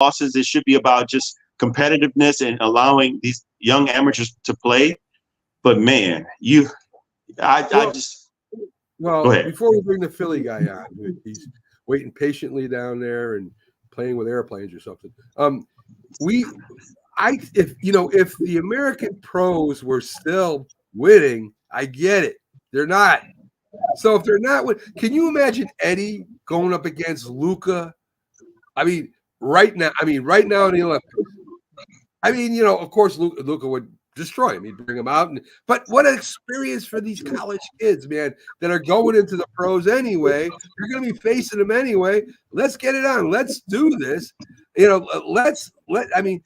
losses. It should be about just competitiveness and allowing these young amateurs to play. But man, I Well, just go well, ahead. before we bring the Philly guy on, he's waiting patiently down there and playing with airplanes or something. We, if if the American pros were still winning, I get it. They're not. So if they're not, can you imagine Eddie going up against Luca? I mean, right now. I mean, right now in the Olympics. I mean, of course, Luca would destroy him. He'd bring him out. But what an experience for these college kids, man, that are going into the pros anyway. You're going to be facing them anyway. Let's get it on. Let's do this. I mean,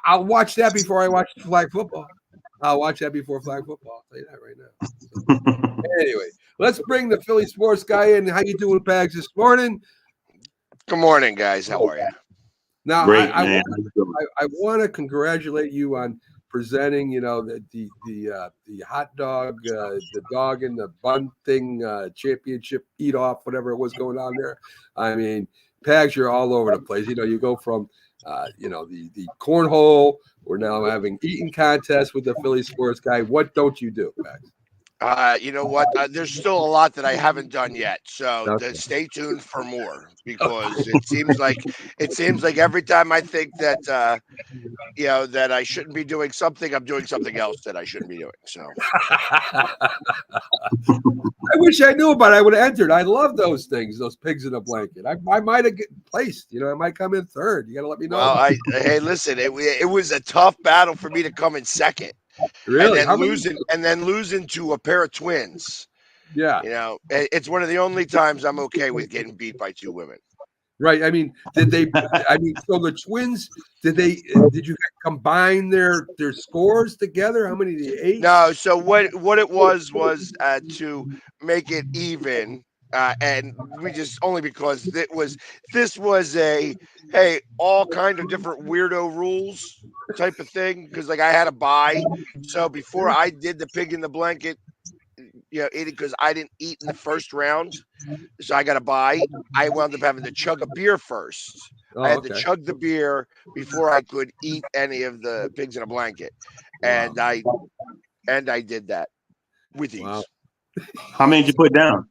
I'll watch that before I watch flag football. I'll watch that before flag football. I'll tell you that right now. So, anyway, let's bring the Philly sports guy in. How you doing, Pags, this morning? Good morning, guys. How are you? Now, Great, I man. want to congratulate you on presenting, the hot dog, the dog in the bun thing, championship eat off, whatever it was going on there. I mean, Pags, you're all over the place. You go from, the cornhole. We're now having eating contests with the Philly sports guy. What don't you do, Pags? You know what? There's still a lot that I haven't done yet, so Okay. stay tuned for more because it seems like every time I think that that I shouldn't be doing something, I'm doing something else that I shouldn't be doing. So I wish I knew about it. I would have entered. I love those things, those pigs in a blanket. I might have placed. I might come in third. You got to let me know. well, hey, listen, it was a tough battle for me to come in second, Really? and then losing to a pair of twins. Yeah. It's one of the only times I'm okay with getting beat by two women. Right. I mean, so the twins, did you combine their scores together? How many did you ate? No, so what it was to make it even, and we just only because this was a hey all kind of different weirdo rules type of thing because like I had a buy, so before I did the pig in the blanket, eating because I didn't eat in the first round, so I got to buy. I wound up having to chug a beer first. Oh, I had to okay. chug the beer before I could eat any of the pigs in a blanket, Wow. and I did that with ease. Wow. How many did you put down?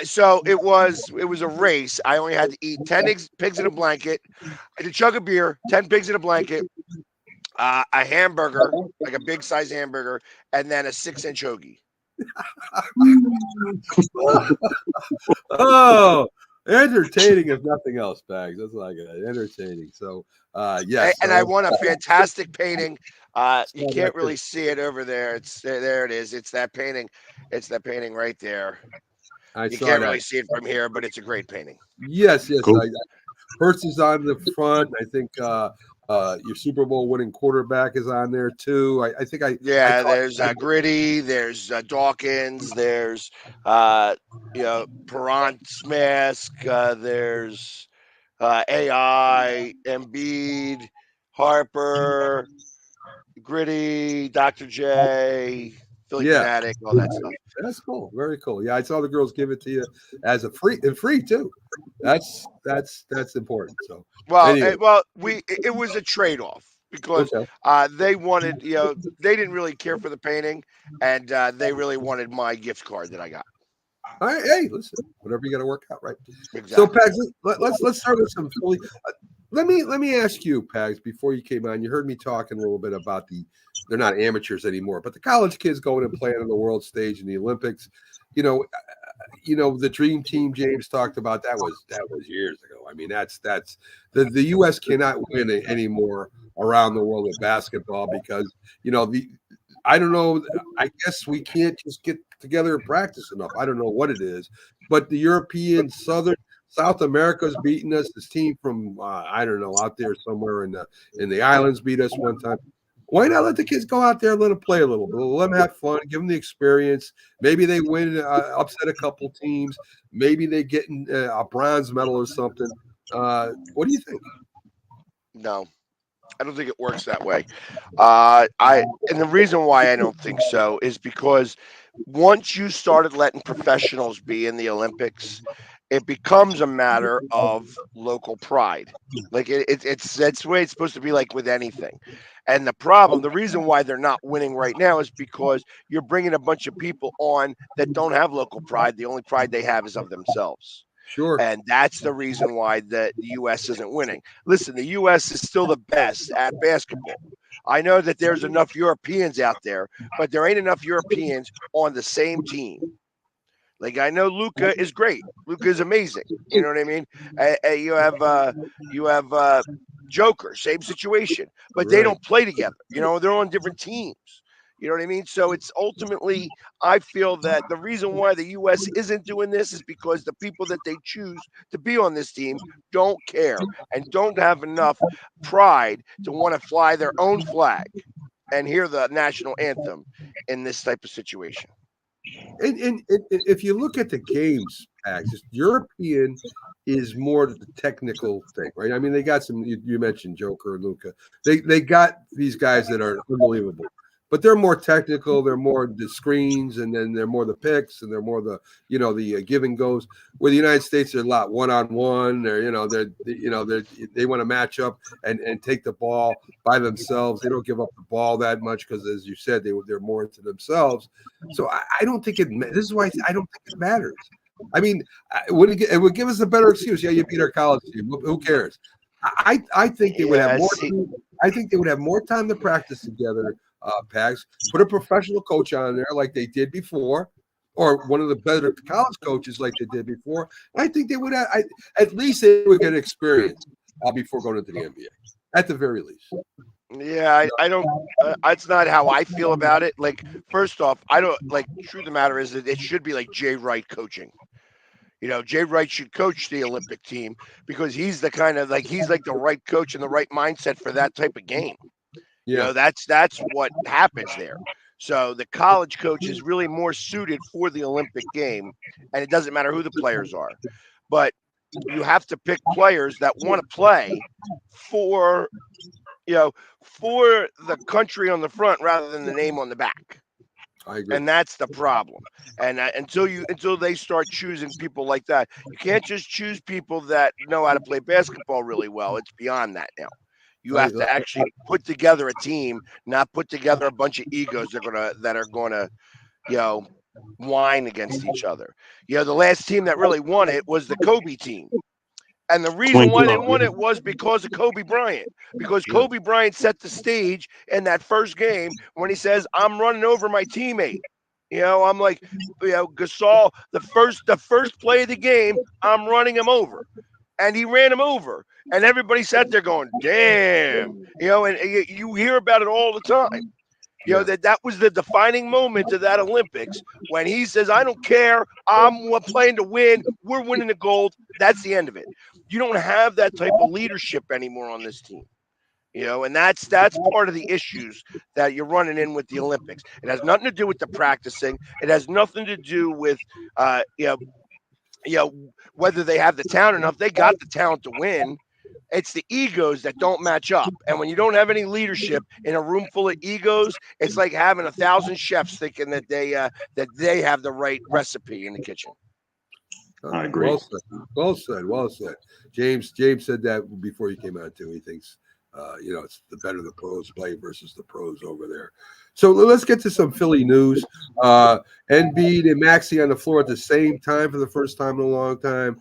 So it was a race. I only had to eat 10 pigs in a blanket. I had to chug a beer, 10 pigs in a blanket, a hamburger, like a big size hamburger, and then a 6-inch hoagie. Oh, entertaining if nothing else, Bags. That's like entertaining. So, yes. And I won a fantastic painting. You can't really see it over there. There it is. It's that painting. It's that painting right there. You can't really see it from here, but it's a great painting. Yes. Cool. Hurts is on the front. I think your Super Bowl winning quarterback is on there too. There's Gritty. There's Dawkins. There's Perrant's mask. There's AI, Embiid, Harper, Gritty, Dr. J, Philly Fanatic, all that stuff. That's cool. Very cool. Yeah, I saw the girls give it to you as a free too. That's important. So it was a trade-off because they wanted, they didn't really care for the painting, and they really wanted my gift card that I got. All right, hey, listen, whatever you got to work out, right? Exactly. So, Pags, let's start with some Philly. Let me ask you, Pags, before you came on, you heard me talking a little bit about they're not amateurs anymore, but the college kids going and playing on the world stage in the Olympics. The dream team James talked about that was years ago. I mean, that's the U.S. cannot win anymore around the world with basketball because I don't know. I guess we can't just get together and practice enough. I don't know what it is, but the European South America's beating us. This team from I don't know, out there somewhere in the islands beat us one time. Why not let the kids go out there and let them play a little bit? Let them have fun, give them the experience. Maybe they win, upset a couple teams. Maybe they get a bronze medal or something. What do you think? No, I don't think it works that way. And the reason why I don't think so is because once you started letting professionals be in the Olympics, it becomes a matter of local pride. Like it's that's the way it's supposed to be, like with anything. And the reason why they're not winning right now is because you're bringing a bunch of people on that don't have local pride. The only pride they have is of themselves. Sure. And that's the reason why the U.S. isn't winning. Listen, the U.S. is still the best at basketball. I know that there's enough Europeans out there, but there ain't enough Europeans on the same team. Like I know Luca is great. Luca is amazing. You know what I mean? You have Joker, same situation, but they Right. don't play together. You know, they're on different teams. You know what I mean? So it's ultimately, I feel that the reason why the U.S. isn't doing this is because the people that they choose to be on this team don't care and don't have enough pride to want to fly their own flag and hear the national anthem in this type of situation. And if you look at the games, Pax, European is more the technical thing, right? I mean, they got some. You mentioned Joker and Luca. They got these guys that are unbelievable, but they're more technical. They're more the screens, and then they're more the picks, and they're more the the give and goes. Where the United States are a lot one-on-one. They want to match up and take the ball by themselves. They don't give up the ball that much because, as you said, they're more into themselves. So I don't think this is why I don't think it matters. I mean, it would give us a better excuse. Yeah, you beat our college team. Who cares? I think they would have more. I think they would have more time to practice together. Pags, put a professional coach on there like they did before, or one of the better college coaches like they did before. I think they would have. At least they would get experience before going into the NBA. At the very least. Yeah, I don't. That's not how I feel about it. Like, first off, I don't like. Truth of the matter is that it should be like Jay Wright coaching. You know, Jay Wright should coach the Olympic team because he's the kind of he's like the right coach and the right mindset for that type of game. Yeah. You know, that's what happens there. So the college coach is really more suited for the Olympic game, and it doesn't matter who the players are. But you have to pick players that want to play for the country on the front rather than the name on the back. I agree. And that's the problem. And until they start choosing people like that, you can't just choose people that know how to play basketball really well. It's beyond that now. You have to actually put together a team, not put together a bunch of egos that are gonna whine against each other. The last team that really won it was the Kobe team. And the reason why they won it was because of Kobe Bryant. Because Kobe Bryant set the stage in that first game when he says, "I'm running over my teammate." I'm like, Gasol, the first play of the game, I'm running him over. And he ran him over. And everybody sat there going, "Damn." And you hear about it all the time. That was the defining moment of that Olympics when he says, "I don't care. I'm playing to win. We're winning the gold." That's the end of it. You don't have that type of leadership anymore on this team. And that's part of the issues that you're running in with the Olympics. It has nothing to do with the practicing. It has nothing to do with whether they have the talent enough. They got the talent to win. It's the egos that don't match up. And when you don't have any leadership in a room full of egos, it's like having 1,000 chefs thinking that they have the right recipe in the kitchen. I agree. Well said. James said that before he came out too. He thinks it's the better the pros play versus the pros over there. So let's get to some Philly news. Embiid and Maxey on the floor at the same time for the first time in a long time.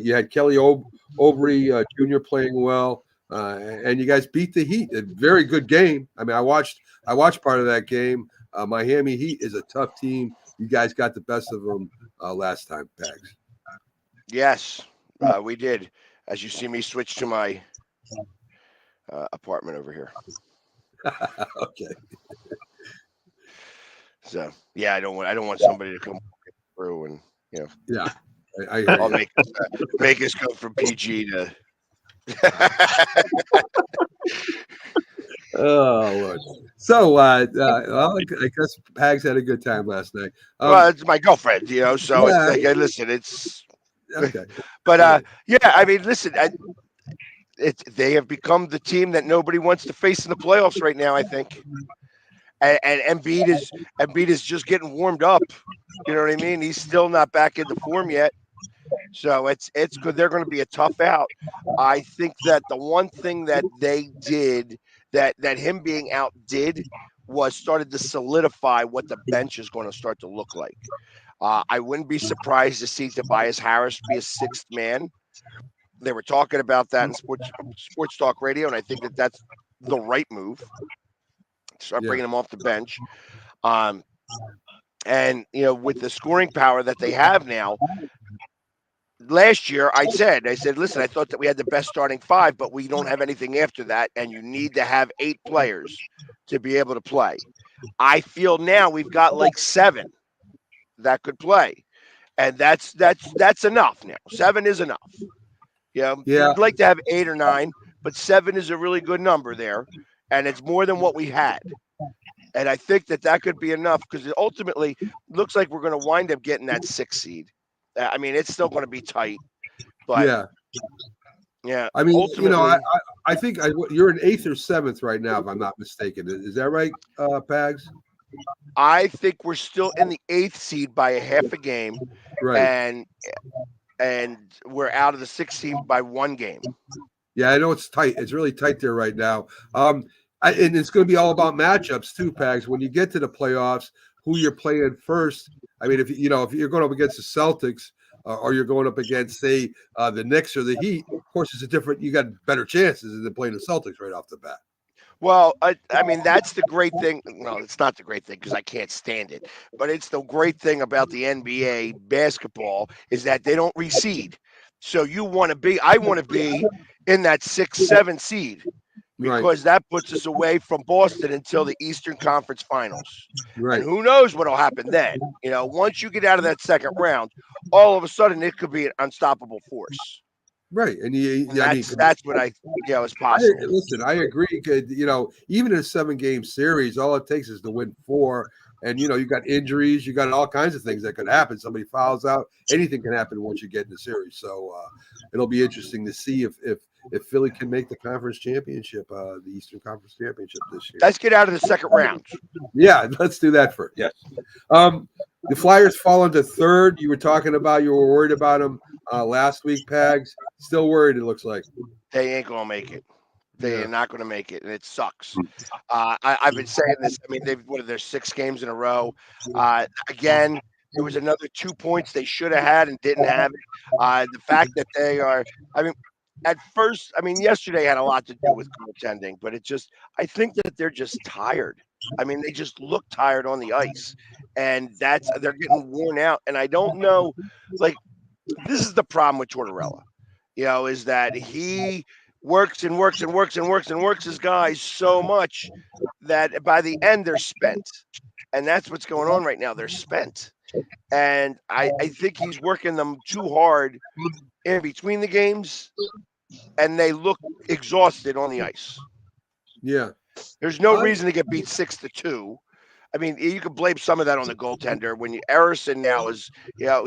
You had Kelly Oubre Jr. playing well, and you guys beat the Heat. A very good game. I mean, I watched part of that game. Miami Heat is a tough team. You guys got the best of them last time, Pags. Yes, we did. As you see me switch to my apartment over here. Okay. So yeah, I don't want somebody to come through and Yeah. I'll make us go from PG to. Oh Lord. So I guess Pags had a good time last night. Well, it's my girlfriend, so it's like, listen, it's okay. But yeah, I mean, listen, they have become the team that nobody wants to face in the playoffs right now, I think. And Embiid is just getting warmed up. You know what I mean? He's still not back into form yet. So it's good. They're going to be a tough out. I think that the one thing that they did that him being out did was started to solidify what the bench is going to start to look like. I wouldn't be surprised to see Tobias Harris be a sixth man. They were talking about that in sports talk radio, and I think that that's the right move. Start bringing him off the bench. And with the scoring power that they have now, last year I said, listen, I thought that we had the best starting five, but we don't have anything after that, and you need to have 8 players to be able to play. I feel now we've got like 7 that could play, and that's enough now. 7 is enough. You'd like to have 8 or 9, but 7 is a really good number there, and it's more than what we had. And I think that could be enough because it ultimately looks like we're going to wind up getting that 6th seed. I mean, it's still going to be tight, but yeah. I mean, I think you're in 8th or 7th right now, if I'm not mistaken. Is that right, Pags? I think we're still in the 8th seed by a half a game, right? And we're out of the 6th seed by 1 game. Yeah, I know it's tight. It's really tight there right now. And it's going to be all about matchups too, Pags. When you get to the playoffs, who you're playing first. I mean, if you're going up against the Celtics or you're going up against, say, the Knicks or the Heat, of course, it's a different. You got better chances than playing the Celtics right off the bat. Well, I mean, that's the great thing. No, it's not the great thing because I can't stand it. But it's the great thing about the NBA basketball is that they don't reseed. So I want to be in that 6, 7 seed. Because that puts us away from Boston until the Eastern Conference Finals. Right. And who knows what will happen then? Once you get out of that second round, all of a sudden it could be an unstoppable force. Right. And that's what I think is possible. Listen, I agree. Even in a 7-game series, all it takes is to win 4. And, you got injuries, you got all kinds of things that could happen. Somebody fouls out. Anything can happen once you get in the series. So it'll be interesting to see if Philly can make the conference championship, the Eastern Conference Championship this year. Let's get out of the second round. Yeah, let's do that first. Yes. The Flyers fall into 3rd. You were worried about them last week, Pags. Still worried, it looks like. They ain't going to make it. They are not going to make it, and it sucks. I've been saying this. I mean, they're 6 games in a row. Again, there was another 2 points they should have had and didn't have it. The fact that they are, at first, yesterday had a lot to do with goaltending, but I think that they're just tired. They just look tired on the ice, and they're getting worn out. And I don't know, this is the problem with Tortorella, is that he works and works and works and works and works his guys so much that by the end they're spent. And that's what's going on right now. They're spent. And I think he's working them too hard in between the games, and they look exhausted on the ice. Yeah. There's no reason to get beat 6-2. You could blame some of that on the goaltender. When Erison now is,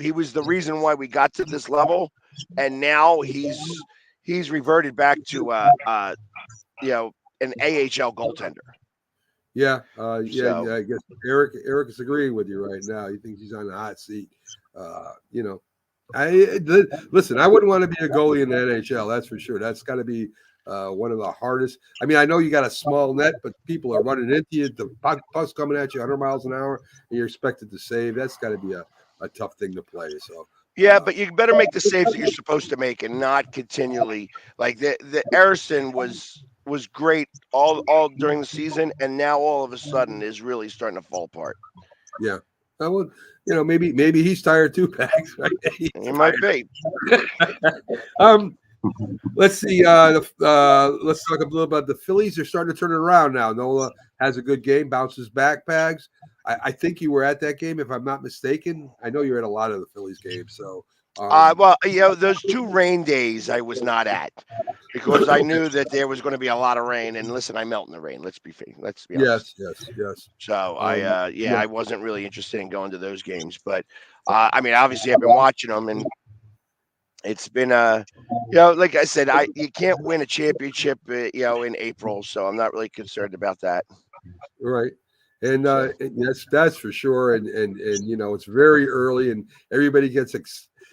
he was the reason why we got to this level, and now he's reverted back to an AHL goaltender. Yeah, I guess Eric is agreeing with you right now. He thinks he's on the hot seat. Listen, I wouldn't want to be a goalie in the NHL. That's for sure. That's got to be one of the hardest. I know you got a small net, but people are running into you. The puck's coming at you 100 miles an hour, and you're expected to save. That's got to be a tough thing to play. So. Yeah, but you better make the saves that you're supposed to make and not continually. Like the Erison was great all during the season, and now all of a sudden is really starting to fall apart. Yeah. Maybe he's tired too, Pags. Right? He might be. Let's see. Let's talk a little about the Phillies. They're starting to turn it around now. Nola has a good game, bounces back, Pags. I think you were at that game, if I'm not mistaken. I know you're at a lot of the Phillies games. So, those 2 rain days I was not at because I knew that there was going to be a lot of rain. And listen, I melt in the rain. Let's be honest. Yes. So I wasn't really interested in going to those games, but obviously I've been watching them, and it's been like I said, you can't win a championship, in April, so I'm not really concerned about that. Right. And that's for sure. And it's very early, and everybody gets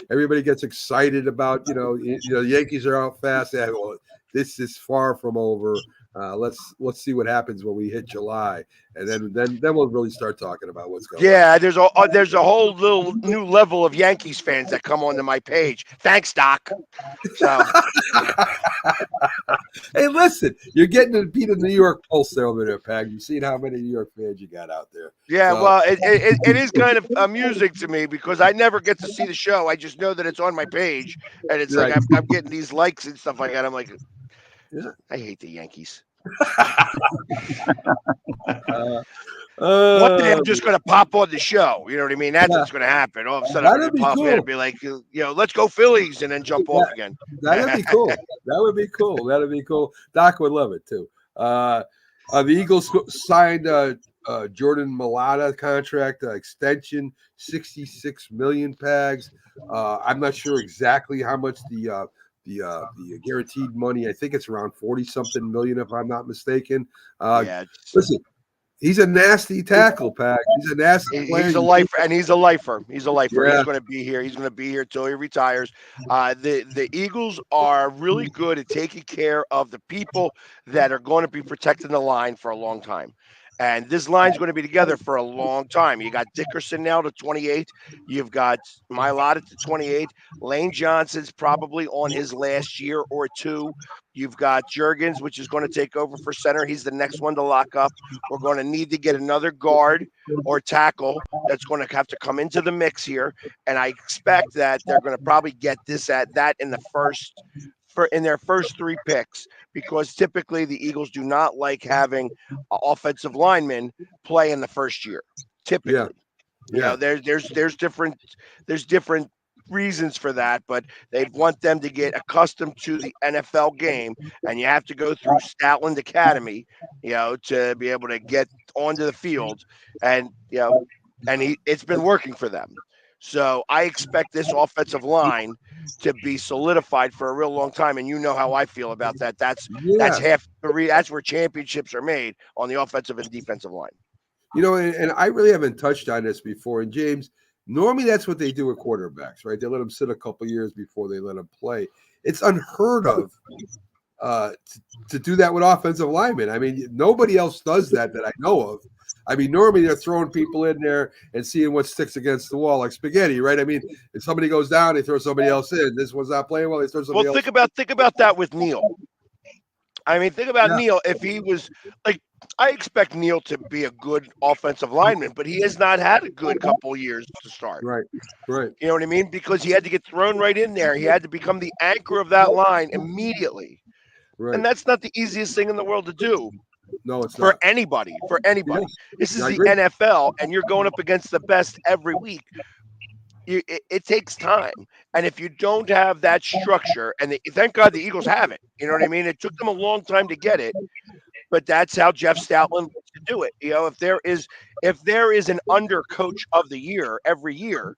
everybody gets excited about, the Yankees are out fast. Yeah, well, this is far from over. Let's see what happens when we hit July, and then we'll really start talking about what's going on. Yeah, there's a whole little new level of Yankees fans that come onto my page. Thanks, Doc. So hey, listen, you're getting to beat the New York Pulse there over there, Pag. You've seen how many New York fans you got out there. yeah, So, well, it is kind of amusing to me because I never get to see the show. I just know that it's on my page, and it's Right. like I'm getting these likes and stuff like that. I'm like, Yeah. I hate the Yankees. One One day I'm just going to pop on the show. You know what I mean? That's what's going to happen. All of a sudden, I'm That'd going to be pop in cool. and be like, let's go Phillies, and then jump off again. That'd be cool. That would be cool. That'd be cool. Doc would love it too. The Eagles signed Jordan Mailata contract extension, 66 million Pags. I'm not sure exactly how much the guaranteed money. I think it's around 40-something million, if I'm not mistaken. Listen, he's a nasty tackle, Pack. He's a nasty player. He's a lifer, and he's a lifer. He's a lifer. Yeah. He's going to be here. He's going to be here till he retires. The Eagles are really good at taking care of the people that are going to be protecting the line for a long time. And this line's going to be together for a long time. You got Dickerson now to 28. You've got Mailata to 28. Lane Johnson's probably on his last year or two. You've got Juergens, which is going to take over for center. He's the next one to lock up. We're going to need to get another guard or tackle that's going to have to come into the mix here. And I expect that they're going to probably get that in their first 3 picks, because typically the Eagles do not like having offensive linemen play in the first year. Typically, there's different reasons for that, but they want them to get accustomed to the NFL game, and you have to go through Statland Academy, to be able to get onto the field, and it's been working for them. So I expect this offensive line to be solidified for a real long time, and you know how I feel about that. That's where championships are made, on the offensive and defensive line. And I really haven't touched on this before. And James, normally that's what they do with quarterbacks, right? They let them sit a couple years before they let them play. It's unheard of to do that with offensive linemen. I mean, nobody else does that I know of. I mean, normally they're throwing people in there and seeing what sticks against the wall like spaghetti, right? I mean, if somebody goes down, they throw somebody else in. This one's not playing well, they throw somebody else. Think about that with Neal. I mean, think about Neal. If he was like, I expect Neal to be a good offensive lineman, but he has not had a good couple years to start. Right. You know what I mean? Because he had to get thrown right in there. He had to become the anchor of that line immediately. Right. And that's not the easiest thing in the world to do. No, it's for not. anybody. Yeah. This is the NFL, and you're going up against the best every week. It takes time, and if you don't have that structure, and thank God the Eagles have it. You know what I mean? It took them a long time to get it, but that's how Jeff Stoutland wants to do it. If there is an under coach of the year every year,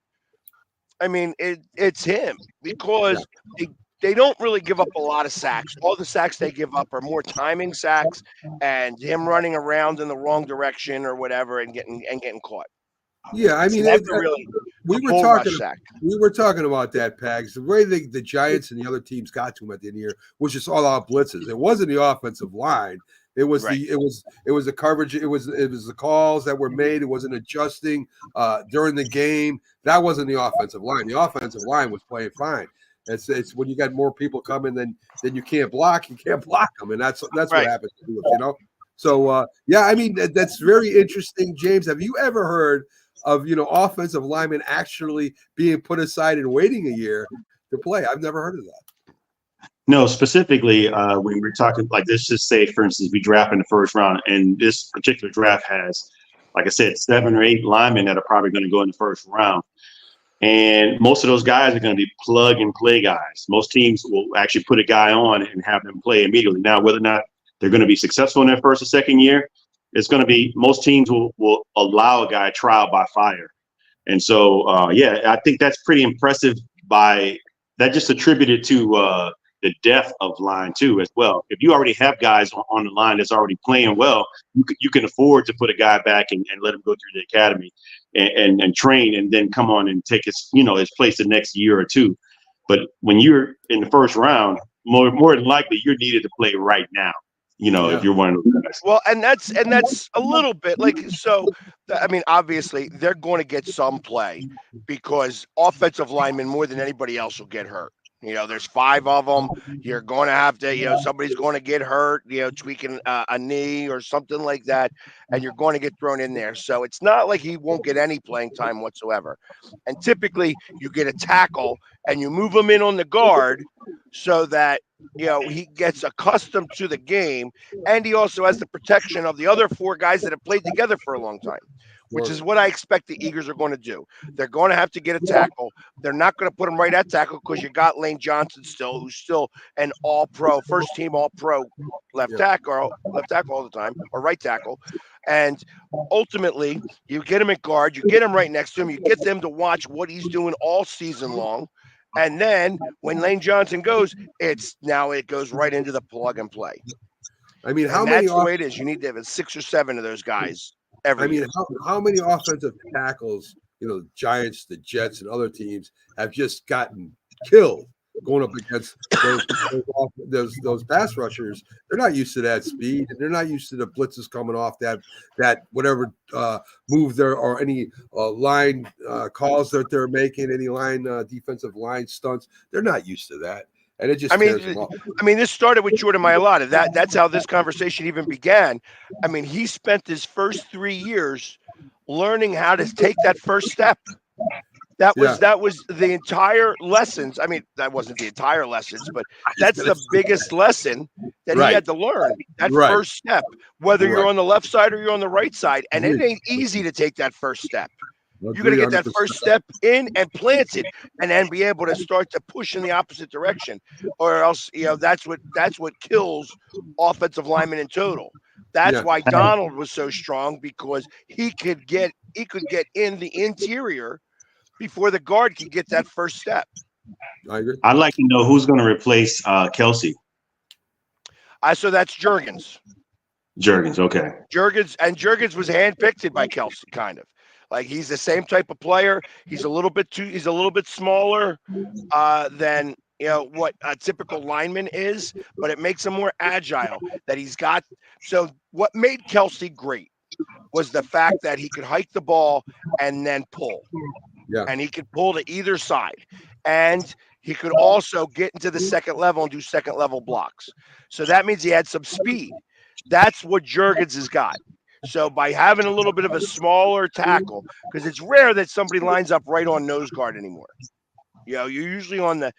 I mean it's him, because they don't really give up a lot of sacks. All the sacks they give up are more timing sacks and him running around in the wrong direction or whatever and getting caught. Yeah, I mean, we were talking about that, Pags. The way the Giants and the other teams got to him at the end of the year was just all out blitzes. It wasn't the offensive line. It was the coverage. It was the calls that were made. It wasn't adjusting during the game. That wasn't the offensive line. The offensive line was playing fine. It's when you got more people coming, then you can't block. You can't block them, and that's what happens to us, So I mean that's very interesting, James. Have you ever heard of offensive linemen actually being put aside and waiting a year to play? I've never heard of that. No, specifically when we're talking, like, let's just say, for instance, we draft in the first round, and this particular draft has, like I said, 7 or 8 linemen that are probably going to go in the first round. And most of those guys are going to be plug and play guys. Most teams will actually put a guy on and have them play immediately. Now, whether or not they're going to be successful in their first or second year, it's going to be, most teams will allow a guy trial by fire. And so, I think that's pretty impressive. By that, just attributed to the depth of line too as well. If you already have guys on the line that's already playing well, you can afford to put a guy back and let him go through the academy and train, and then come on and take his place the next year or two. But when you're in the first round, more than likely you're needed to play right now. If you're one of those guys. Well, and that's a little bit like, so, I mean, obviously they're going to get some play because offensive linemen more than anybody else will get hurt. There's 5 of them. You're going to have to, somebody's going to get hurt, tweaking a knee or something like that, and you're going to get thrown in there. So it's not like he won't get any playing time whatsoever. And typically you get a tackle and you move him in on the guard so that, he gets accustomed to the game, and he also has the protection of the other 4 guys that have played together for a long time, which is what I expect the Eagles are going to do. They're going to have to get a tackle. They're not going to put him right at tackle because you got Lane Johnson still, who's still an all-pro, first-team all-pro left tackle all the time, or right tackle. And ultimately, you get him at guard, you get him right next to him, you get them to watch what he's doing all season long. And then when Lane Johnson goes, it goes right into the plug and play. I mean, that's the way it is. You need to have 6 or 7 of those guys every year. How many offensive tackles, the Giants, the Jets, and other teams have just gotten killed going up against those pass rushers? They're not used to that speed, and they're not used to the blitzes coming off that whatever move there, or any line calls that they're making, any line defensive line stunts. They're not used to that. And it just this started with Jordan Mailata. That's how this conversation even began. I mean, he spent his first 3 years learning how to take that first step. That was the entire lessons. I mean, that wasn't the entire lessons, but that's the biggest lesson that he had to learn. That first step, whether you're on the left side or you're on the right side, and it ain't easy to take that first step. You're going to get that first step in and plant it, and then be able to start to push in the opposite direction, or else that's what kills offensive linemen in total. That's why Donald was so strong, because he could get in the interior before the guard could get that first step. I agree. I'd like to know who's going to replace Kelsey. So that's Jurgens. Okay. Jurgens was handpicked by Kelsey, kind of. Like, he's the same type of player. He's a little bit smaller than what a typical lineman is, but it makes him more agile. That he's got. So what made Kelsey great was the fact that he could hike the ball and then pull. Yeah. And he could pull to either side. And he could also get into the second level and do second level blocks. So that means he had some speed. That's what Jurgens has got. So by having a little bit of a smaller tackle, because it's rare that somebody lines up right on nose guard anymore. You're usually on the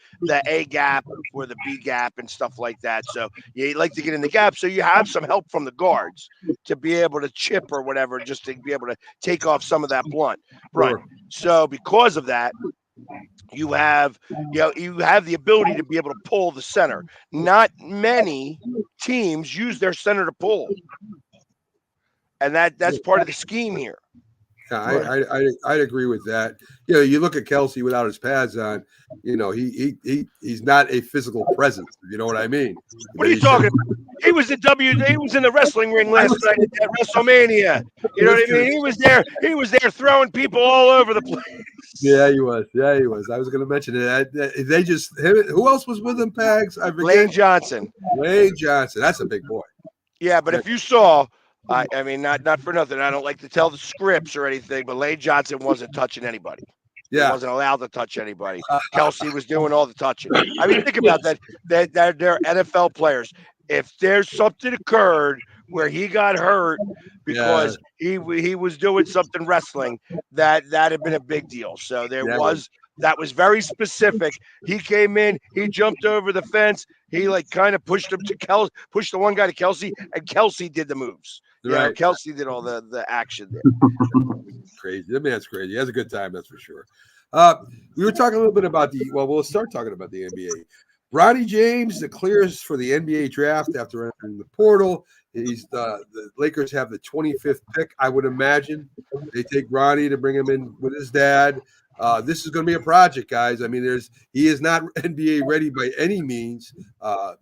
A gap or the B gap and stuff like that. So you like to get in the gap, so you have some help from the guards to be able to chip or whatever, just to be able to take off some of that blunt. Right. So because of that, you have the ability to be able to pull the center. Not many teams use their center to pull. And that's part of the scheme here. Yeah, I'd agree with that. You look at Kelsey without his pads on. He's not a physical presence. You know what I mean? What are you talking about? He was in the wrestling ring last night at WrestleMania. You know what I mean? He was there throwing people all over the place. Yeah, he was. I was going to mention it. Who else was with him, Pags? I forget. Lane Johnson. That's a big boy. Yeah, but if you saw. I mean, not for nothing. I don't like to tell the scripts or anything, but Lane Johnson wasn't touching anybody. Yeah, he wasn't allowed to touch anybody. Kelsey was doing all the touching. I mean, think about that. They're NFL players. If there's something occurred where he got hurt because he was doing something wrestling, that had been a big deal. So that was very specific. He came in, he jumped over the fence, he kind of pushed him to pushed the one guy to Kelsey, and Kelsey did the moves. Right. Kelsey did all the action there. Crazy. That man's crazy. He has a good time, that's for sure. We were talking a little bit about we'll start talking about the NBA. Bronny James clears for the NBA draft after entering the portal. He's the Lakers have the 25th pick, I would imagine. They take Bronny to bring him in with his dad. This is going to be a project, guys. I mean, he is not NBA ready by any means.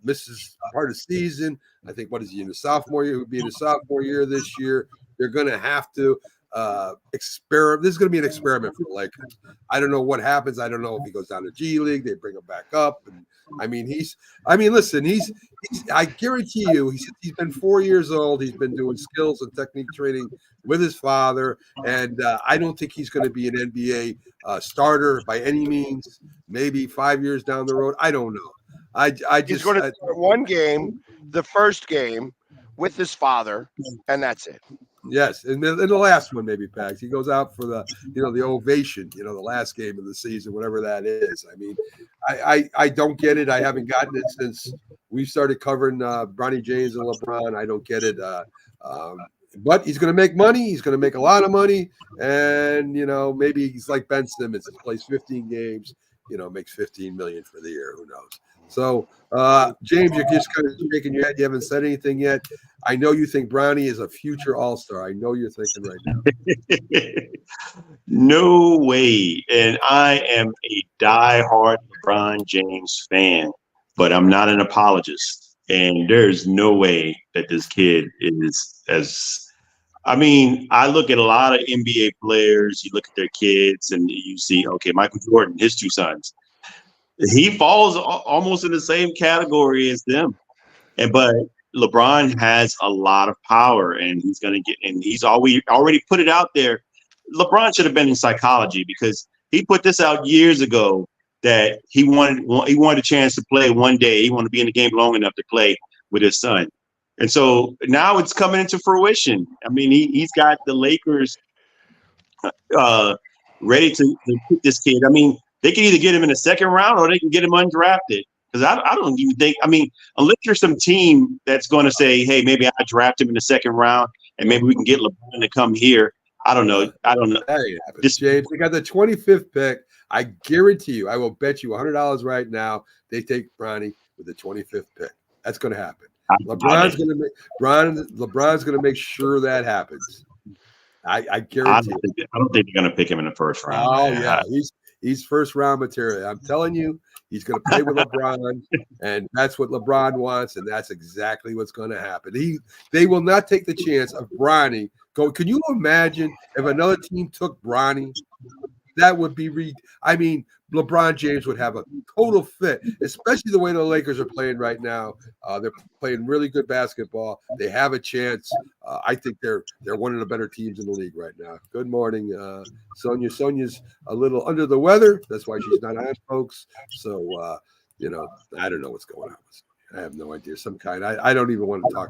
Misses part of the season. I think, what is he in the sophomore year? He would be in the sophomore year this year. They're going to have to experiment. This is going to be an experiment for the Lakers. I don't know what happens. I don't know if he goes down to G League. They bring him back up. And listen, I guarantee you, he's been 4 years old. He's been doing skills and technique training with his father. And I don't think he's going to be an NBA starter by any means. Maybe 5 years down the road. I don't know. He's going to start one game, the first game, with his father, and that's it. Yes, and in the last one, maybe Pags, he goes out for the ovation, the last game of the season, whatever that is. I mean, I don't get it. I haven't gotten it since we started covering Bronny James and LeBron. I don't get it. But he's going to make money. He's going to make a lot of money, and maybe he's like Ben Simmons. He plays 15 games, makes $15 million for the year. Who knows? So, James, you're just kind of shaking your head. You haven't said anything yet. I know you think Bronny is a future All-Star. I know you're thinking right now. No way. And I am a diehard LeBron James fan, but I'm not an apologist. And there's no way that this kid is I look at a lot of NBA players. You look at their kids, and you see, okay, Michael Jordan, his two sons. He falls almost in the same category as them. But LeBron has a lot of power, and he's going to get, and he's already put it out there. LeBron should have been in psychology, because he put this out years ago that he wanted a chance to play one day. He wanted to be in the game long enough to play with his son. And so now it's coming into fruition. I mean, he's got the Lakers ready to put this kid. I mean, they can either get him in the second round or they can get him undrafted. Because I don't even think, unless you're some team that's going to say, hey, maybe I draft him in the second round and maybe we can get LeBron to come here. I don't know. James, they got the 25th pick. I guarantee you, I will bet you $100 right now they take Bronny with the 25th pick. That's going to happen. LeBron's going to make sure that happens. I guarantee you. I don't think they're going to pick him in the first round. Oh, yeah. He's first round material. I'm telling you, he's going to play with LeBron, and that's what LeBron wants, and that's exactly what's going to happen. They will not take the chance of Bronny. Can you imagine if another team took Bronny? That would be LeBron James would have a total fit, especially the way the Lakers are playing right now. They're playing really good basketball. They have a chance. I think they're one of the better teams in the league right now. Good morning, Sonia. Sonia's a little under the weather. That's why she's not on, folks. So, I don't know what's going on with Sonia. I have no idea. Some kind. I don't even want to talk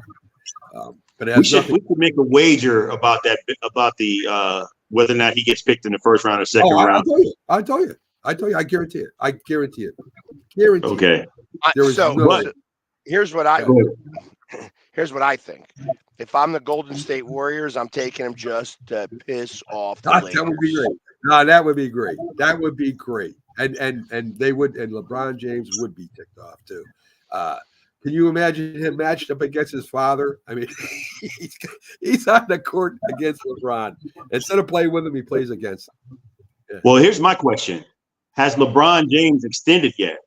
about it. But it we could make a wager about that, about the whether or not he gets picked in the first round or second round. I tell you. I guarantee it. Guarantee it. Okay. Here's what I think. If I'm the Golden State Warriors, I'm taking him just to piss off the Lakers. That would be great. No, that would be great. That would be great. And they would, and LeBron James would be ticked off too. Can you imagine him matched up against his father? I mean, he's on the court against LeBron. Instead of playing with him, he plays against him. Yeah. Well, here's my question. Has LeBron James extended yet?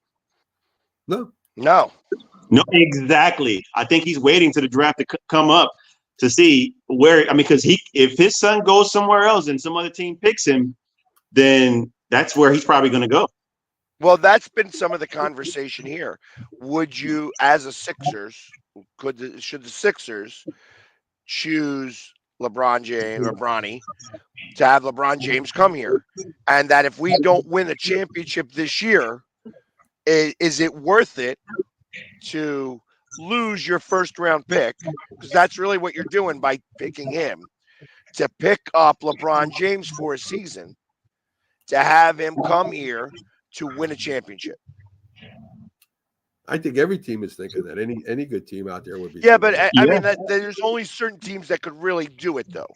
No. No, exactly. I think he's waiting to the draft to come up to see where, because if his son goes somewhere else and some other team picks him, then that's where he's probably going to go. Well, that's been some of the conversation here. Would you, as a Sixers, should the Sixers choose LeBron James or Bronny to have LeBron James come here, and that if we don't win a championship this year, is it worth it to lose your first round pick? Because that's really what you're doing by picking him, to pick up LeBron James for a season, to have him come here to win a championship. I think every team is thinking that. Any good team out there would be. Yeah, but I mean, there's only certain teams that could really do it, though.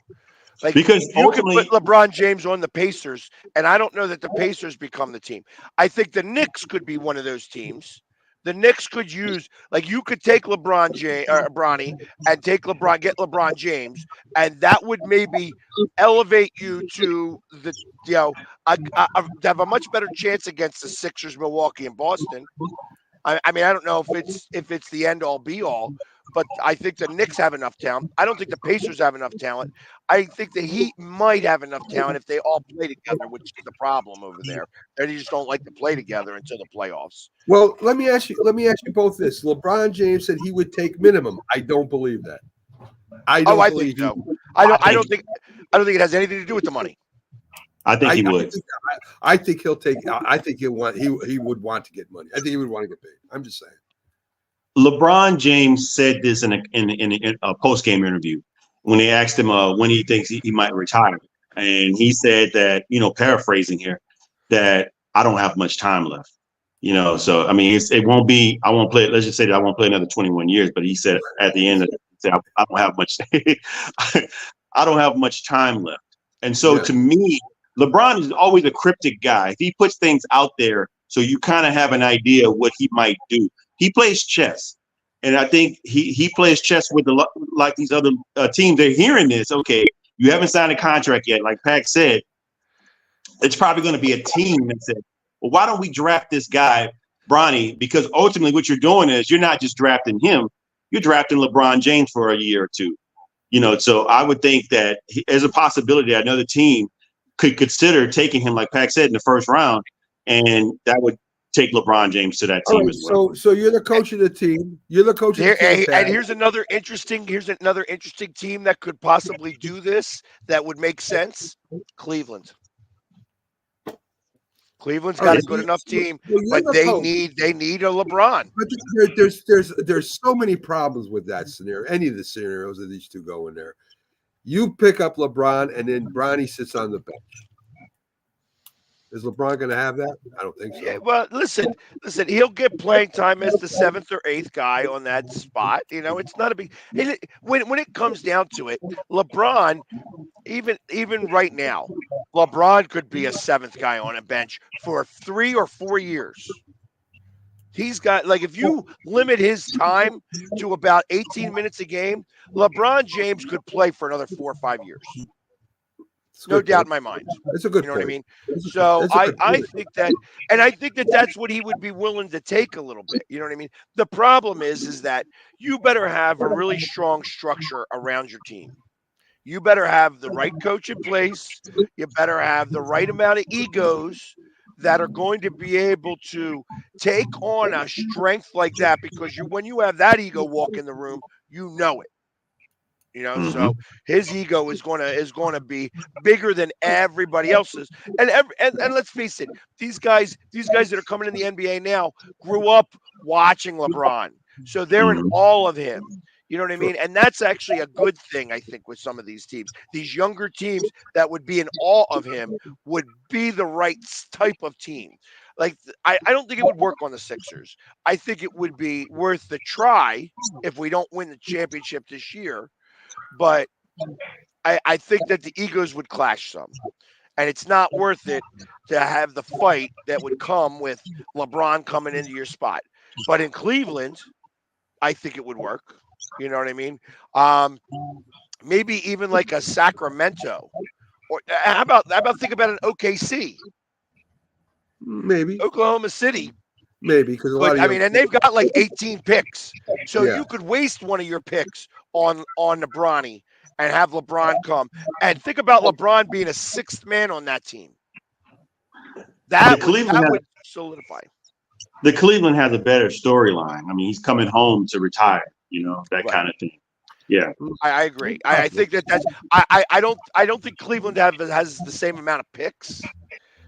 Like, because you can put LeBron James on the Pacers, and I don't know that the Pacers become the team. I think the Knicks could be one of those teams, The Knicks could use, like, you could take LeBron James or Bronny and get LeBron James, and that would maybe elevate you to the to have a much better chance against the Sixers, Milwaukee, and Boston. I mean, I don't know if it's the end all be all, but I think the Knicks have enough talent. I don't think the Pacers have enough talent. I think the Heat might have enough talent if they all play together, which is the problem over there. They just don't like to play together until the playoffs. Well, let me ask you both this. LeBron James said he would take minimum. I don't believe that. I think so. I don't think it has anything to do with the money. I think he would. I think he'll take. I think he would want to get money. I think he would want to get paid. I'm just saying. LeBron James said this in a post game interview when they asked him when he thinks he might retire, and he said that, paraphrasing here, that I don't have much time left. So I mean, it won't be. I won't play. Let's just say that I won't play another 21 years. But he said at the end of it, I don't have much. I don't have much time left. And so to me, LeBron is always a cryptic guy. He puts things out there so you kind of have an idea of what he might do. He plays chess, and I think he plays chess with like these other teams. They're hearing this. Okay, you haven't signed a contract yet. Like Pac said, it's probably going to be a team that said, well, why don't we draft this guy, Bronny? Because ultimately what you're doing is you're not just drafting him, you're drafting LeBron James for a year or two. So I would think that there's a possibility that another team could consider taking him, like Pac said, in the first round, and that would take LeBron James to that team as well. So you're the coach of the team. You're the coach of the team. And here's another interesting team that could possibly do this that would make sense. Cleveland. Cleveland's got a good enough team, but they need a LeBron. But there's so many problems with that scenario. Any of the scenarios that these two go in there, you pick up LeBron and then Bronny sits on the bench. Is LeBron going to have that? I don't think so. Yeah, well, listen. He'll get playing time as the 7th or 8th guy on that spot. It's not a big. When it comes down to it, LeBron, even right now, LeBron could be a 7th guy on a bench for 3 or 4 years. He's got, like, if you limit his time to about 18 minutes a game, LeBron James could play for another 4 or 5 years. No doubt in my mind. That's a good point. What I mean? So I think that, and I think that that's what he would be willing to take a little bit. You know what I mean? The problem is that you better have a really strong structure around your team. You better have the right coach in place. You better have the right amount of egos that are going to be able to take on a strength like that, because when you have that ego walk in the room, you know it. So his ego is going to be bigger than everybody else's. And let's face it, these guys that are coming in the NBA now grew up watching LeBron, so they're in awe of him. You know what I mean? And that's actually a good thing, I think, with some of these teams. These younger teams that would be in awe of him would be the right type of team. Like, I don't think it would work on the Sixers. I think it would be worth the try if we don't win the championship this year. But I think that the egos would clash some. And it's not worth it to have the fight that would come with LeBron coming into your spot. But in Cleveland, I think it would work. You know what I mean? Maybe even like a Sacramento. Or how about think about an OKC? Maybe. Oklahoma City. Maybe, because and they've got like 18 picks. So you could waste one of your picks on LeBron and have LeBron come. And think about LeBron being a 6th man on that team. That would solidify. The Cleveland has a better storyline. I mean, he's coming home to retire, that kind of thing. Yeah. I agree. I think that's I don't think Cleveland has the same amount of picks.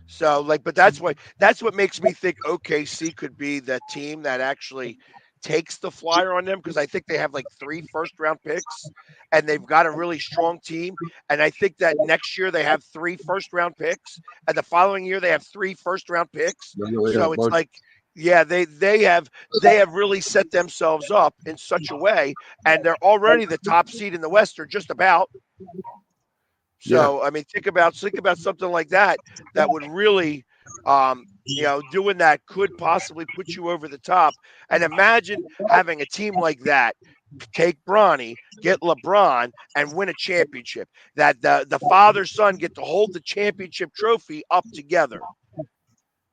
So, but that's what makes me think OKC could be the team that actually takes the flyer on them, because I think they have like 3 first-round picks, and they've got a really strong team. And I think that next year they have 3 first-round picks, and the following year they have 3 first-round picks. So it's like, they have really set themselves up in such a way, and they're already the top seed in the West, or just about. So I mean, think about something like that would really doing that could possibly put you over the top. And imagine having a team like that take Bronny, get LeBron, and win a championship. That the father son get to hold the championship trophy up together.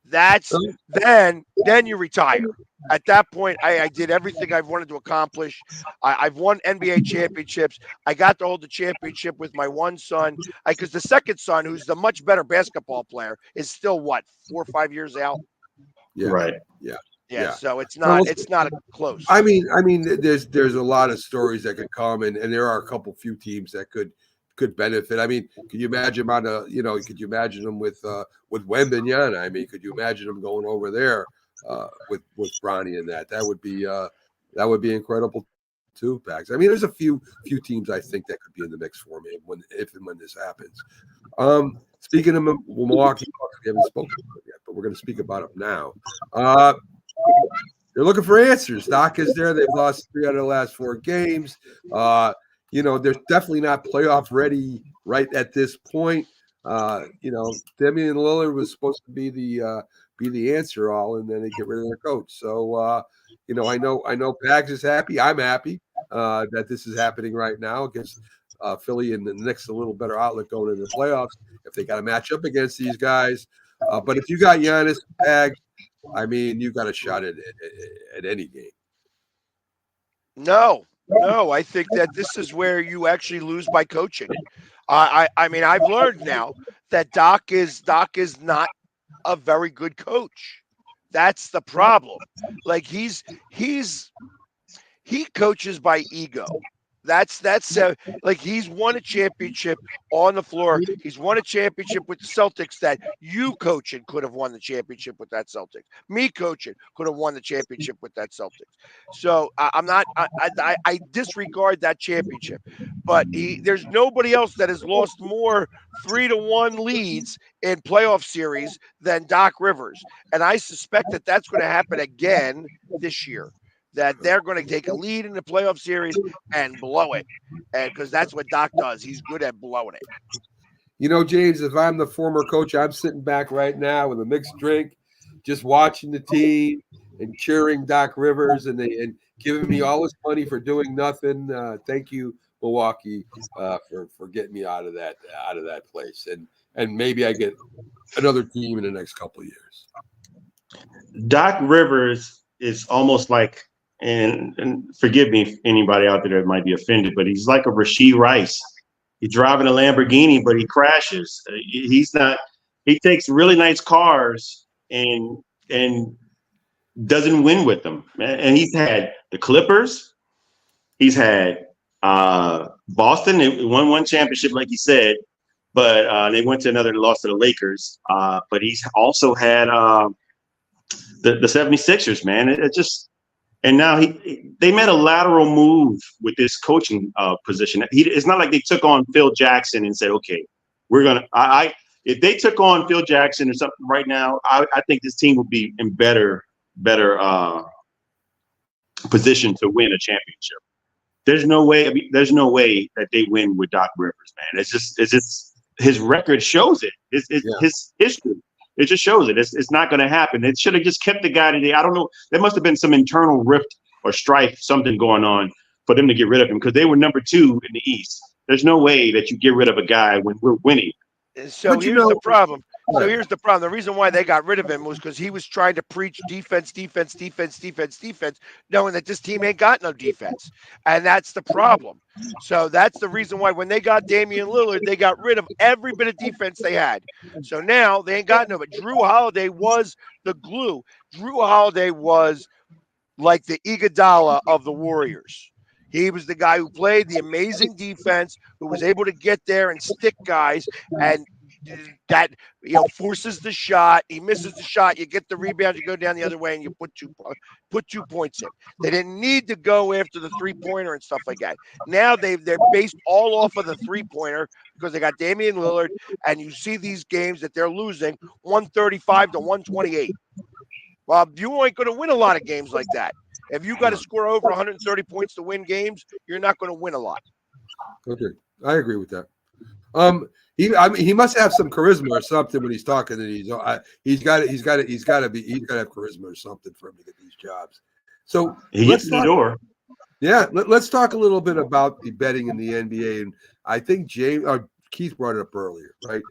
That's then you retire. At that point, I did everything I've wanted to accomplish. I've won NBA championships. I got to hold the championship with my one son. Because the second son, who's the much better basketball player, is still what, 4 or 5 years out. Yeah. Right. Yeah. So it's not close. I mean, there's a lot of stories that could come, and there are a few teams that could benefit. I mean, could you imagine could you imagine them with Wembanyama? I mean, could you imagine them going over there with Bronny and that? That would be incredible too, Pax. I mean, there's a few teams I think that could be in the mix for me if and when this happens. Speaking of Milwaukee Bucks, we haven't spoken about it yet, but we're going to speak about them now. They're looking for answers. Doc is there. They've lost 3 out of the last 4 games. They're definitely not playoff ready right at this point. Damian Lillard was supposed to be the answer all, and then they get rid of their coach. So, I know Pags is happy. I'm happy that this is happening right now against Philly, and the Knicks a little better outlook going into the playoffs if they got to match up against these guys. But if you got Giannis, Pags, I mean, you got a shot at any game. No, I think that this is where you actually lose by coaching. I mean, I've learned now that Doc is not a very good coach. That's the problem. Like he coaches by ego. That's like he's won a championship on the floor. He's won a championship with the Celtics that you coaching could have won the championship with that Celtics. Me coaching could have won the championship with that Celtics. So I disregard that championship. But there's nobody else that has lost more 3-1 leads in playoff series than Doc Rivers. And I suspect that that's going to happen again this year. That they're going to take a lead in the playoff series and blow it. And because that's what Doc does. He's good at blowing it. James, if I'm the former coach, I'm sitting back right now with a mixed drink, just watching the team and cheering Doc Rivers and giving me all this money for doing nothing. Thank you, Milwaukee, for getting me out of that place. And maybe I get another team in the next couple of years. Doc Rivers is almost like, and forgive me if anybody out there that might be offended, but he's like a Rashid Rice. He's driving a Lamborghini, but he crashes. He takes really nice cars and doesn't win with them. And he's had the Clippers. He's had Boston. They won one championship, like you said, but they went to another loss to the Lakers. But he's also had the 76ers, man. It just, and now they made a lateral move with this coaching position. It's not like they took on Phil Jackson and said, okay, we're going to, if they took on Phil Jackson or something right now, I think this team would be in better position to win a championship. There's no way that they win with Doc Rivers, man. It's just his record shows it. His history. It just shows it. It's not going to happen. It should have just kept the guy today. I don't know. There must have been some internal rift or strife, something going on for them to get rid of him because they were number 2 in the East. There's no way that you get rid of a guy when we're winning. So here's the problem. The reason why they got rid of him was because he was trying to preach defense, knowing that this team ain't got no defense. And that's the problem. So that's the reason why when they got Damian Lillard, they got rid of every bit of defense they had. So now they ain't got no, but Drew Holiday was the glue. Drew Holiday was like the Iguodala of the Warriors. He was the guy who played the amazing defense, who was able to get there and stick guys, and that forces the shot. He misses the shot. You get the rebound. You go down the other way, and you put 2 points in. They didn't need to go after the 3-pointer and stuff like that. Now they're based all off of the 3-pointer because they got Damian Lillard, and you see these games that they're losing 135 to 128. Well, you ain't going to win a lot of games like that. If you got to score over 130 points to win games, you're not going to win a lot. Okay, I agree with that. I mean, he must have some charisma or something when he's talking. And he's got to have charisma or something for him to get these jobs. So He gets in the door. Yeah, let's talk a little bit about the betting in the NBA, and I think Keith brought it up earlier, right?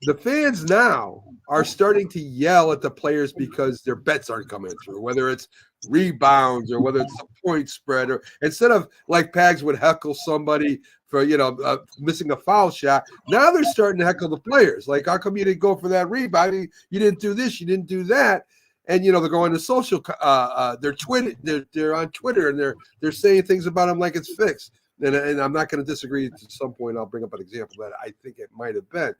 The fans now are starting to yell at the players because their bets aren't coming through, whether it's rebounds or whether it's a point spread, or instead of like Pags would heckle somebody for missing a foul shot. Now they're starting to heckle the players, like, how come you didn't go for that rebound? You didn't do this, you didn't do that. And they're going to social. They're on Twitter, and they're saying things about him like it's fixed. And I'm not going to disagree. At some point, I'll bring up an example that I think it might have been.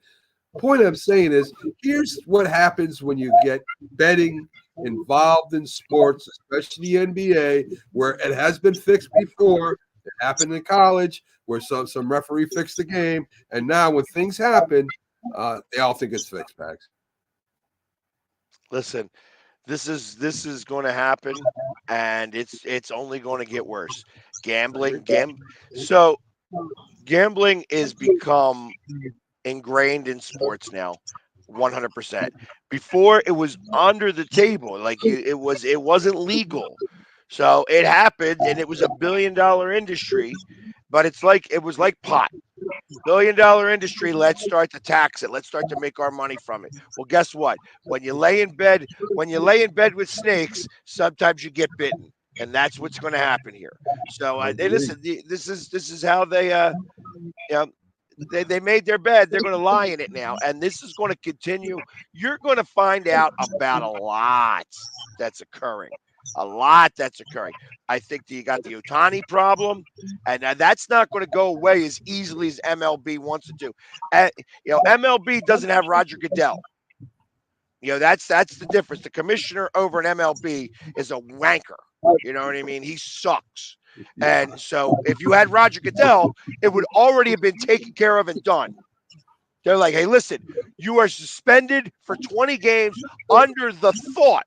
Point I'm saying is, here's what happens when you get betting involved in sports, especially the NBA, where it has been fixed before. It happened in college, where some referee fixed the game, and now when things happen, they all think it's fixed. Pags. Listen. This is going to happen, and it's only going to get worse. Gambling is become ingrained in sports now, 100%. Before, it was under the table, like it wasn't legal, so it happened, and it was $1 billion industry. But it was like pot. $1 billion industry. Let's start to tax it. Let's start to make our money from it. Well, guess what? When you lay in bed with snakes, sometimes you get bitten, and that's what's going to happen here. So, listen. This is how they they made their bed. They're going to lie in it now, and this is going to continue. You're going to find out about a lot that's occurring. I think you got the Ohtani problem, and that's not going to go away as easily as MLB wants to do. MLB doesn't have Roger Goodell. That's the difference. The commissioner over an MLB is a wanker. You know what I mean? He sucks. And so if you had Roger Goodell, it would already have been taken care of and done. They're like, hey, listen, you are suspended for 20 games under the thought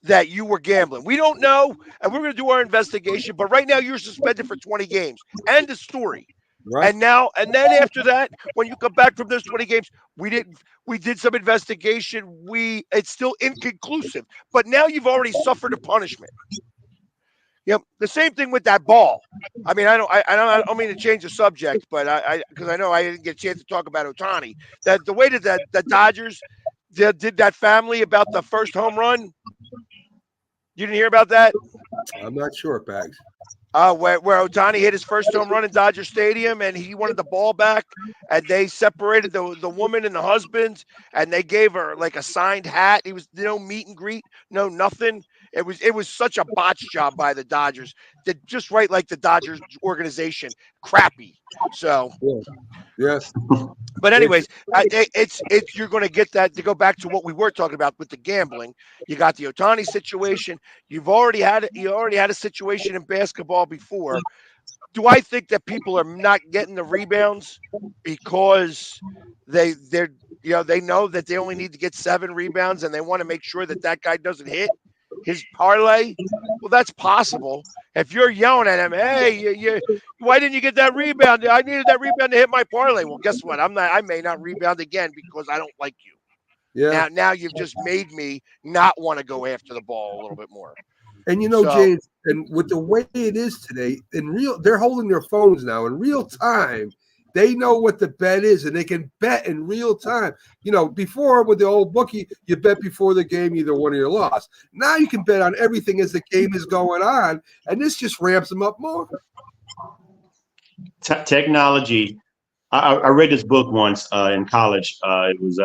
that you were gambling. We don't know, and we're going to do our investigation, but right now you're suspended for 20 games. End of story. Right. And then after that, when you come back from those 20 games, we did some investigation. It's still inconclusive, but now you've already suffered a punishment. The same thing with that ball. I mean, I don't mean to change the subject, but because I know I didn't get a chance to talk about Ohtani. That the way that the Dodgers did that family about the first home run. You didn't hear about that? I'm not sure, Pags. Where Ohtani hit his first home run in Dodger Stadium, and he wanted the ball back, and they separated the woman and the husband, and they gave her like a signed hat. It was no meet and greet, no nothing. It was such a botch job by the Dodgers. They just right like the Dodgers organization, crappy. So, yes. But anyways, it's you're going to get that to go back to what we were talking about with the gambling. You got the Ohtani situation. You already had a situation in basketball before. Do I think that people are not getting the rebounds because they know that they only need to get 7 rebounds and they want to make sure that guy doesn't hit his parlay? Well, that's possible. If you're yelling at him, hey, why didn't you get that rebound? I needed that rebound to hit my parlay. Well, guess what? I may not rebound again because I don't like you. Yeah. Now you've just made me not want to go after the ball a little bit more. And James, and with the way it is today, they're holding their phones now in real time. They know what the bet is, and they can bet in real time. Before with the old bookie, you bet before the game, either won or you lost. Now you can bet on everything as the game is going on, and this just ramps them up more. Technology. I read this book once in college. It was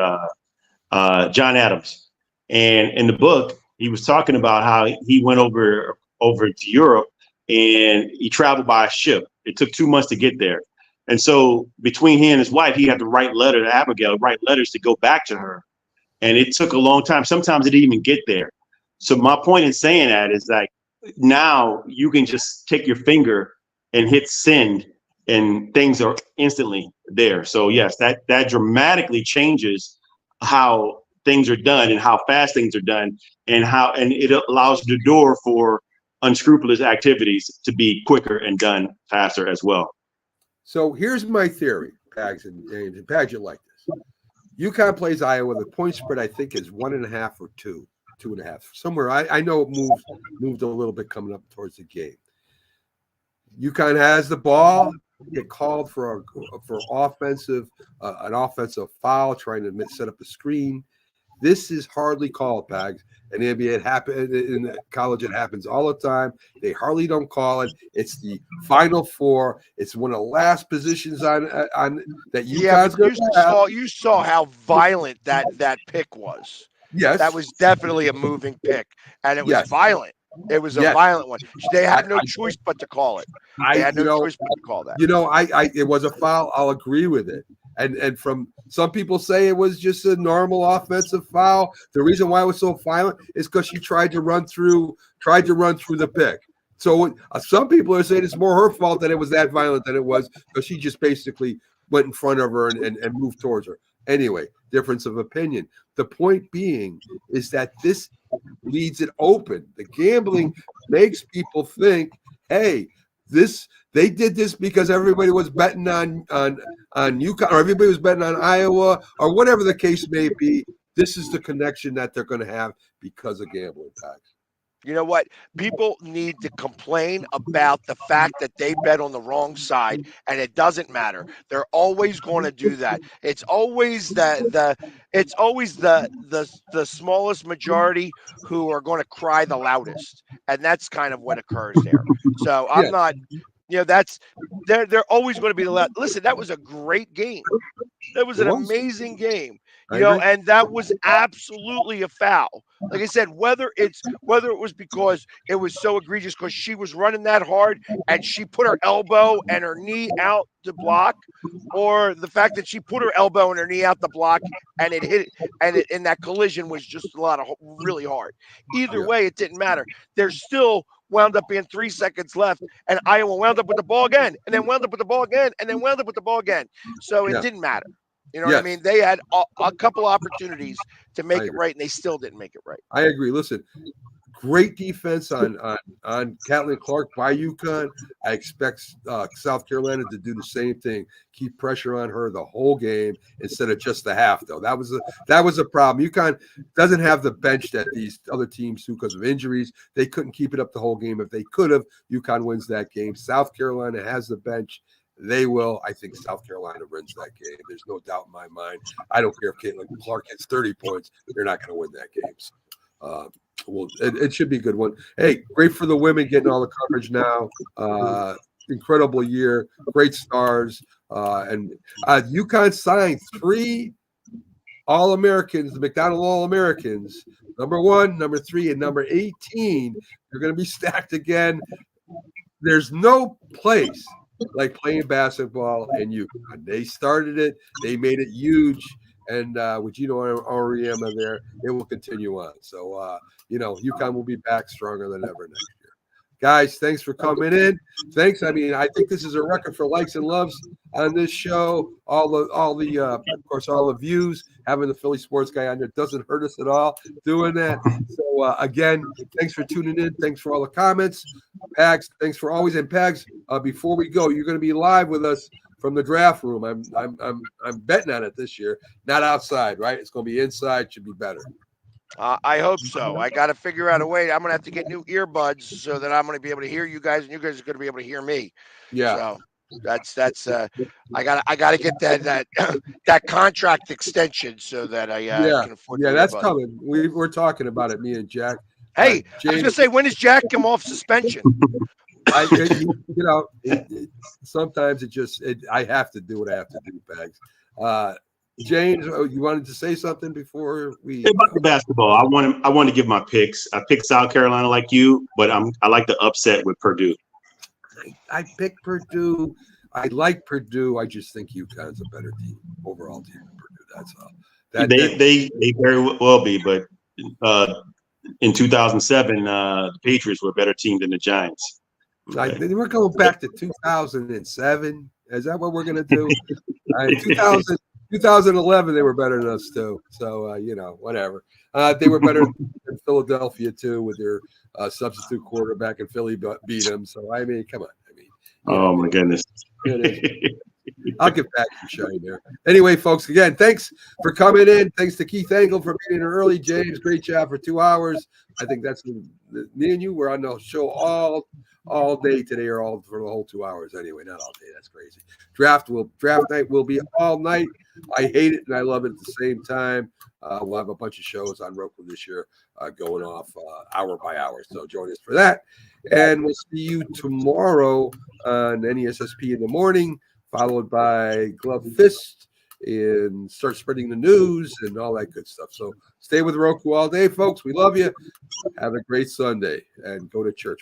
John Adams, and in the book, he was talking about how he went over to Europe, and he traveled by a ship. It took 2 months to get there. And so between he and his wife, he had to write letters to Abigail, write letters to go back to her. And it took a long time. Sometimes it didn't even get there. So my point in saying that is like now you can just take your finger and hit send and things are instantly there. So yes, that dramatically changes how things are done and how fast things are done and it allows the door for unscrupulous activities to be quicker and done faster as well. So here's my theory, Pags and Pags, you like this. UConn plays Iowa. The point spread, I think, is 1.5 or 2.5. Somewhere. I know it moved a little bit coming up towards the game. UConn has the ball. Get called for an offensive foul, trying to set up a screen. This is hardly called, Pags. And in the NBA, it happens in college. It happens all the time. They hardly don't call it. It's the Final Four. It's one of the last positions on that UConn's going to have. You saw how violent that pick was. Yes, that was definitely a moving pick, and it was violent. It was a violent one. They had no choice but to call it. They had no choice but to call that. It was a foul. I'll agree with it. And from some people say it was just a normal offensive foul. The reason why it was so violent is because she tried to run through the pick. So some people are saying it's more her fault that it was that violent than it was because she just basically went in front of her and moved towards her. Anyway, difference of opinion. The point being is that this leaves it open. The gambling makes people think, hey, they did this because everybody was betting on UConn, or everybody was betting on Iowa, or whatever the case may be. This is the connection that they're going to have because of gambling tax. You know what? People need to complain about the fact that they bet on the wrong side, and it doesn't matter. They're always going to do that. It's always the smallest majority who are going to cry the loudest, and that's kind of what occurs there. So I'm not. They're always going to be the loud. Listen, that was a great game. That was an amazing game. And that was absolutely a foul. Like I said, whether it was because it was so egregious because she was running that hard and she put her elbow and her knee out to block, or the fact that she put her elbow and her knee out to block and it hit and that collision was just really hard. Either way, it didn't matter. There's still wound up being 3 seconds left, and Iowa wound up with the ball again, and then wound up with the ball again, and then wound up with the ball again. So it didn't matter. You know what I mean? They had a couple opportunities to make it right, and they still didn't make it right. I agree. Listen, great defense on Caitlin Clark by UConn. I expect South Carolina to do the same thing. Keep pressure on her the whole game instead of just the half, though. That was a problem. UConn doesn't have the bench that these other teams do because of injuries. They couldn't keep it up the whole game. If they could have, UConn wins that game. South Carolina has the bench. They will. I think South Carolina wins that game. There's no doubt in my mind. I don't care if Caitlin Clark gets 30 points. They're not going to win that game. So, it should be a good one. Hey, great for the women getting all the coverage now. Incredible year. Great stars. And UConn signed 3 All-Americans, the McDonald All-Americans. Number 1, number 3, and number 18. They're going to be stacked again. There's no place like playing basketball in UConn. They started it. They made it huge. And with Gino Auriemma there, it will continue on. So, UConn will be back stronger than ever next year. Guys, thanks for coming in. Thanks. I mean, I think this is a record for likes and loves on this show. All the views. Having the Philly sports guy on there doesn't hurt us at all doing that. So, again, thanks for tuning in. Thanks for all the comments. Pags, thanks for always. And Pags, before we go, you're going to be live with us from the draft room. I'm betting on it this year. Not outside, right? It's going to be inside. Should be better. I hope so. I got to figure out a way. I'm going to have to get new earbuds so that I'm going to be able to hear you guys, and you guys are going to be able to hear me. Yeah. So that's I got to get that contract extension so that I can afford. Yeah, that's coming. We're talking about it. Me and Jack. Hey, I was going to say, when does Jack come off suspension? Sometimes I have to do what I have to do, Bags. James, you wanted to say something before we about the basketball? I want to give my picks. I picked South Carolina like you, but I like the upset with Purdue. I picked Purdue. I like Purdue. I just think UConn's a better team, overall team than Purdue. That's all. They very well be, but in 2007, the Patriots were a better team than the Giants. We're going back to 2007. Is that what we're going to do? 2011, they were better than us too. So whatever. They were better than Philadelphia too, with their substitute quarterback, and Philly beat them. So I mean, come on. Oh my goodness. I'll get back to shine there. Anyway, folks, again, thanks for coming in. Thanks to Keith Engel for being in early. James, great job for 2 hours. I think that's me and you were on the show all day today, or all for the whole 2 hours. Anyway, not all day. That's crazy. Draft night will be all night. I hate it and I love it at the same time. We'll have a bunch of shows on Roku this year going off hour by hour. So join us for that. And we'll see you tomorrow on NESSP in the morning, followed by Glove Fist, and start spreading the news and all that good stuff. So stay with Roku all day, folks. We love you. Have a great Sunday and go to church.